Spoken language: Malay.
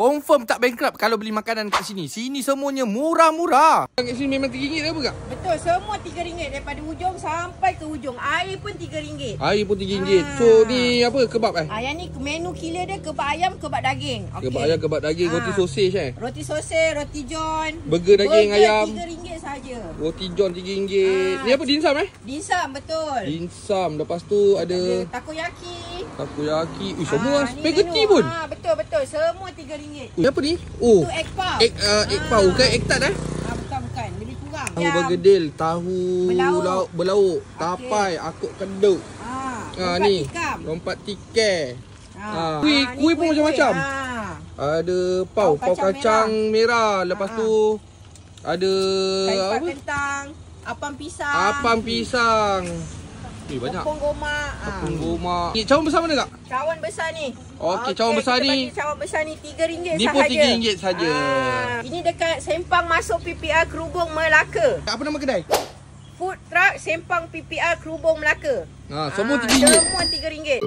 Confirm tak bankrupt kalau beli makanan kat sini. Sini semuanya murah-murah. Kat sini memang RM3 apa kak? Betul, semua RM3 daripada hujung sampai ke hujung. Air pun RM3. Air pun RM3. So ni apa? Kebab Yang ni menu killer dia kebab ayam, kebab daging. Kebab ayam, kebab daging, roti sosis Roti sosis, roti john. Burger daging ayam. RM3 saja. Roti john RM3. Ni apa dimsum Dimsum, betul. Dimsum. Lepas tu ada takoyaki. Takoyaki. Semua spaghetti pun. Betul. Semua RM3. Ni apa ni? Oh. Itu egg puff. Egg puff. Bukan egg tart Bukan. Lebih kurang. Tahu bergedil, tahu berlauk, tapai, akuk keduk. Ni. Lompat tikai. Kuih pun macam-macam. Ada pau kacang merah. Lepas tu ada apa? Kentang, apam pisang. Banyak. Tepung goma. Ni cawan besar mana kak? Cawan besar ni. Okey, cawan besar ni. Cawan besar ni RM3 sahaja. Ni pun RM3 saja. Ini dekat Sempang masuk PPR Kerubung Melaka. Apa nama kedai? Food Truck Sempang PPR Kerubung Melaka. Semua RM3. Semua RM3.